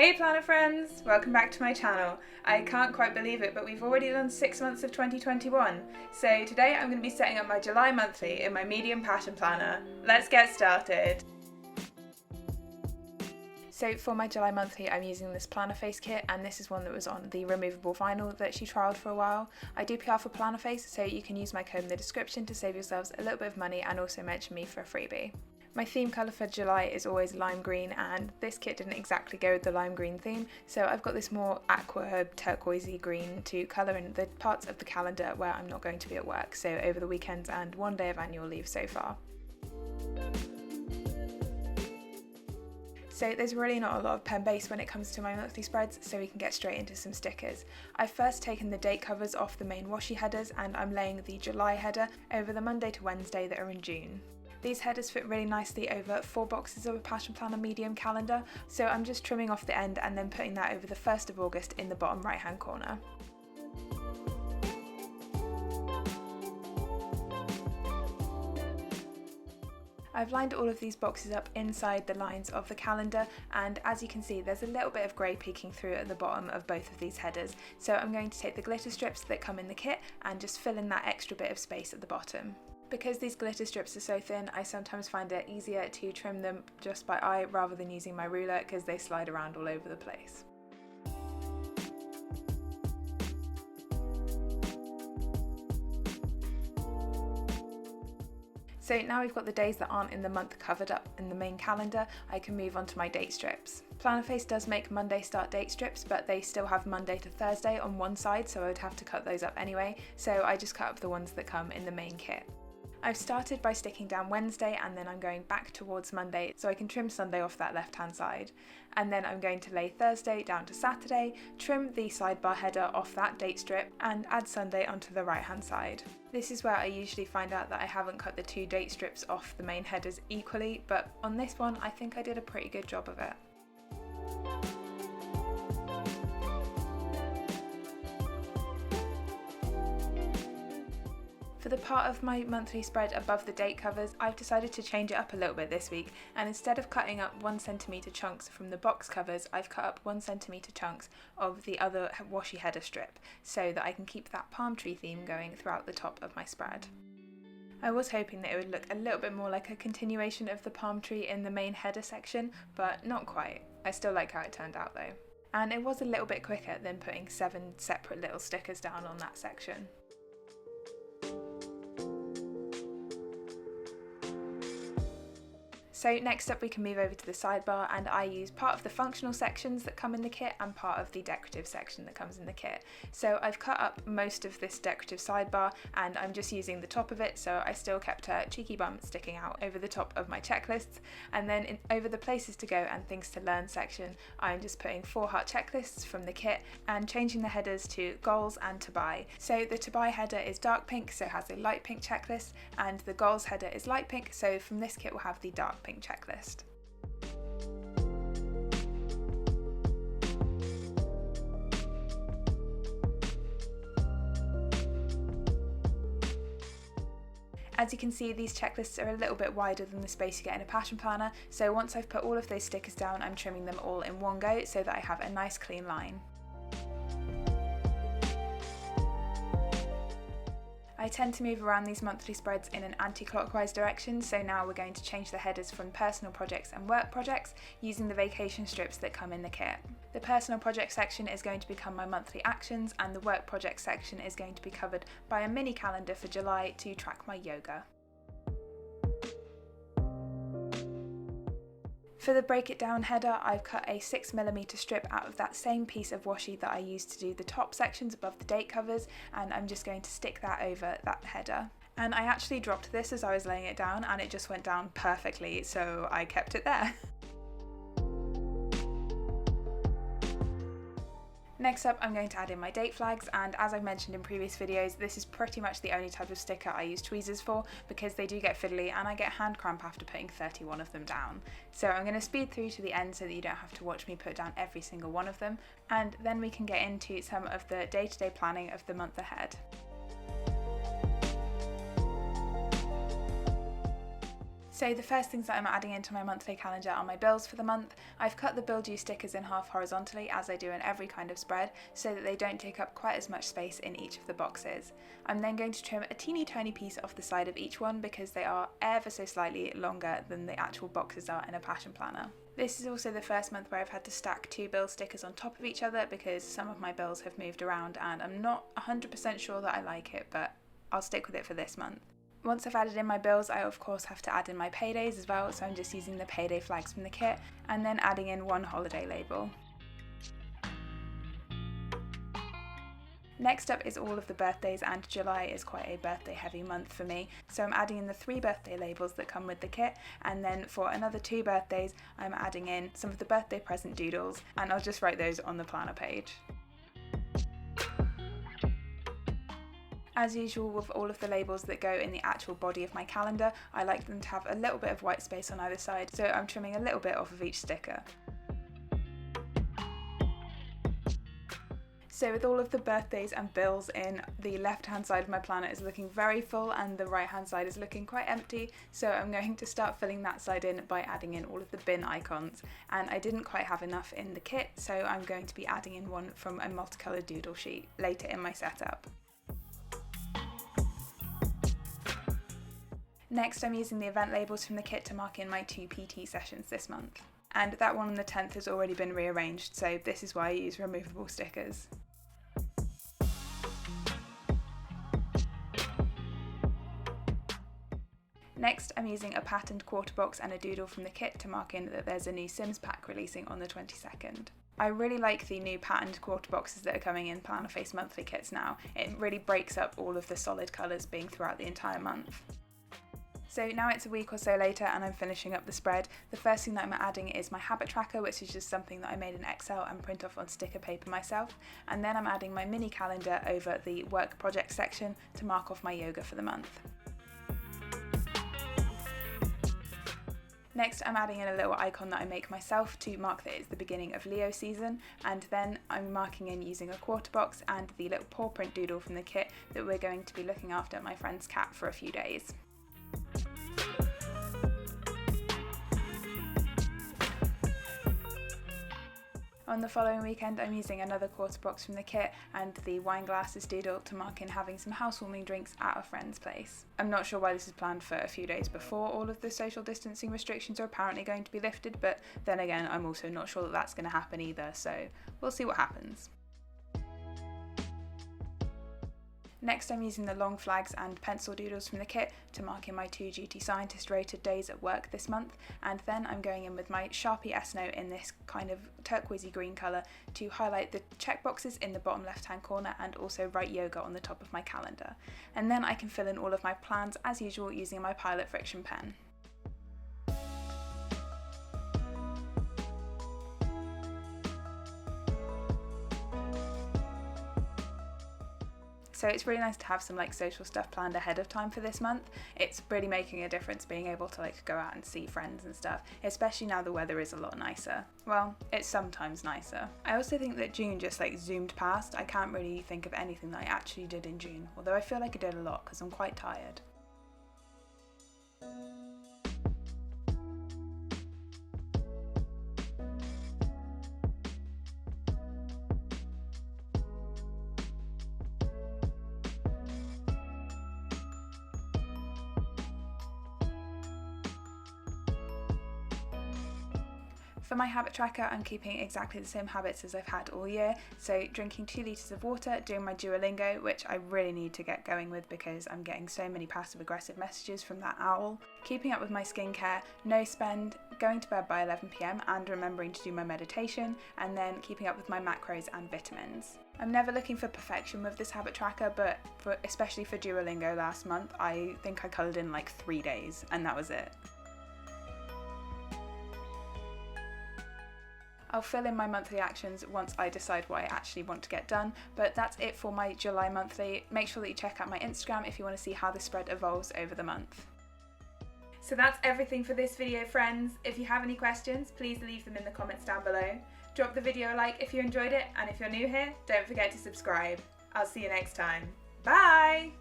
Hey planner friends! Welcome back to my channel. I can't quite believe it, but we've already done 6 months of 2021. So today I'm going to be setting up my July monthly in my medium pattern planner. Let's get started! So for my July monthly I'm using this Plannerface kit, and this is one that was on the removable vinyl that she trialled for a while. I do PR for Plannerface, so you can use my code in the description to save yourselves a little bit of money and also mention me for a freebie. My theme colour for July is always lime green, and this kit didn't exactly go with the lime green theme, so I've got this more aqua turquoisey green to colour in the parts of the calendar where I'm not going to be at work, so over the weekends and 1 day of annual leave so far. So there's really not a lot of pen base when it comes to my monthly spreads, so we can get straight into some stickers. I've first taken the date covers off the main washi headers, and I'm laying the July header over the Monday to Wednesday that are in June. These headers fit really nicely over 4 boxes of a Pattern Planner medium calendar, so I'm just trimming off the end and then putting that over the 1st of August in the bottom right hand corner. I've lined all of these boxes up inside the lines of the calendar, and as you can see there's a little bit of grey peeking through at the bottom of both of these headers, so I'm going to take the glitter strips that come in the kit and just fill in that extra bit of space at the bottom. Because these glitter strips are so thin, I sometimes find it easier to trim them just by eye rather than using my ruler because they slide around all over the place. So now we've got the days that aren't in the month covered up in the main calendar, I can move on to my date strips. Plannerface does make Monday start date strips, but they still have Monday to Thursday on one side, so I would have to cut those up anyway, so I just cut up the ones that come in the main kit. I've started by sticking down Wednesday, and then I'm going back towards Monday so I can trim Sunday off that left hand side. And then I'm going to lay Thursday down to Saturday, trim the sidebar header off that date strip and add Sunday onto the right hand side. This is where I usually find out that I haven't cut the 2 date strips off the main headers equally, but on this one I think I did a pretty good job of it. For the part of my monthly spread above the date covers, I've decided to change it up a little bit this week, and instead of cutting up 1 centimetre chunks from the box covers, I've cut up 1 centimetre chunks of the other washi header strip, so that I can keep that palm tree theme going throughout the top of my spread. I was hoping that it would look a little bit more like a continuation of the palm tree in the main header section, but not quite. I still like how it turned out though. And it was a little bit quicker than putting 7 separate little stickers down on that section. So next up we can move over to the sidebar, and I use part of the functional sections that come in the kit and part of the decorative section that comes in the kit. So I've cut up most of this decorative sidebar and I'm just using the top of it, so I still kept a cheeky bump sticking out over the top of my checklists, and then over the places to go and things to learn section I'm just putting 4 heart checklists from the kit and changing the headers to goals and to buy. So the to buy header is dark pink, so it has a light pink checklist, and the goals header is light pink, so from this kit we'll have the dark pink checklist. As you can see, these checklists are a little bit wider than the space you get in a pattern planner, so once I've put all of those stickers down, I'm trimming them all in one go so that I have a nice clean line. I tend to move around these monthly spreads in an anti-clockwise direction, so now we're going to change the headers from personal projects and work projects using the vacation strips that come in the kit. The personal project section is going to become my monthly actions, and the work project section is going to be covered by a mini calendar for July to track my yoga. For the break it down header, I've cut a 6mm strip out of that same piece of washi that I used to do the top sections above the date covers, and I'm just going to stick that over that header. And I actually dropped this as I was laying it down and it just went down perfectly, so I kept it there. Next up I'm going to add in my date flags, and as I've mentioned in previous videos, this is pretty much the only type of sticker I use tweezers for because they do get fiddly and I get hand cramp after putting 31 of them down. So I'm going to speed through to the end so that you don't have to watch me put down every single one of them, and then we can get into some of the day-to-day planning of the month ahead. So the first things that I'm adding into my monthly calendar are my bills for the month. I've cut the bill due stickers in half horizontally, as I do in every kind of spread, so that they don't take up quite as much space in each of the boxes. I'm then going to trim a teeny tiny piece off the side of each one because they are ever so slightly longer than the actual boxes are in a passion planner. This is also the first month where I've had to stack 2 bill stickers on top of each other because some of my bills have moved around and I'm not 100% sure that I like it, but I'll stick with it for this month. Once I've added in my bills, I of course have to add in my paydays as well, so I'm just using the payday flags from the kit and then adding in 1 holiday label. Next up is all of the birthdays, and July is quite a birthday heavy month for me, so I'm adding in the 3 birthday labels that come with the kit, and then for another 2 birthdays I'm adding in some of the birthday present doodles, and I'll just write those on the planner page. As usual with all of the labels that go in the actual body of my calendar, I like them to have a little bit of white space on either side, so I'm trimming a little bit off of each sticker. So with all of the birthdays and bills in, the left hand side of my planner is looking very full and the right hand side is looking quite empty, so I'm going to start filling that side in by adding in all of the bin icons, and I didn't quite have enough in the kit, so I'm going to be adding in one from a multicoloured doodle sheet later in my setup. Next, I'm using the event labels from the kit to mark in my 2 PT sessions this month. And that one on the 10th has already been rearranged, so this is why I use removable stickers. Next, I'm using a patterned quarter box and a doodle from the kit to mark in that there's a new Sims pack releasing on the 22nd. I really like the new patterned quarter boxes that are coming in Plannerface monthly kits now. It really breaks up all of the solid colours being throughout the entire month. So now it's a week or so later and I'm finishing up the spread. The first thing that I'm adding is my habit tracker, which is just something that I made in Excel and print off on sticker paper myself. And then I'm adding my mini calendar over the work project section to mark off my yoga for the month. Next, I'm adding in a little icon that I make myself to mark that it's the beginning of Leo season, and then I'm marking in using a quarter box and the little paw print doodle from the kit that we're going to be looking after my friend's cat for a few days. On the following weekend, I'm using another quarter box from the kit and the wine glasses doodle to mark in having some housewarming drinks at a friend's place. I'm not sure why this is planned for a few days before all of the social distancing restrictions are apparently going to be lifted, but then again, I'm also not sure that that's going to happen either, so we'll see what happens. Next, I'm using the long flags and pencil doodles from the kit to mark in my 2 duty scientist rated days at work this month, and then I'm going in with my Sharpie S note in this kind of turquoisey green colour to highlight the checkboxes in the bottom left hand corner and also write yoga on the top of my calendar. And then I can fill in all of my plans as usual using my Pilot Friction pen. So it's really nice to have some social stuff planned ahead of time for this month. It's really making a difference being able to go out and see friends and stuff, especially now the weather is a lot nicer. Well, it's sometimes nicer. I also think that June just zoomed past. I can't really think of anything that I actually did in June, although I feel like I did a lot because I'm quite tired. For my habit tracker, I'm keeping exactly the same habits as I've had all year, so drinking 2 litres of water, doing my Duolingo, which I really need to get going with because I'm getting so many passive aggressive messages from that owl, keeping up with my skincare, no spend, going to bed by 11 PM and remembering to do my meditation, and then keeping up with my macros and vitamins. I'm never looking for perfection with this habit tracker, but especially for Duolingo last month, I think I coloured in 3 days and that was it. I'll fill in my monthly actions once I decide what I actually want to get done, but that's it for my July monthly. Make sure that you check out my Instagram if you want to see how the spread evolves over the month. So that's everything for this video, friends. If you have any questions, please leave them in the comments down below. Drop the video a like if you enjoyed it, and if you're new here, don't forget to subscribe. I'll see you next time. Bye!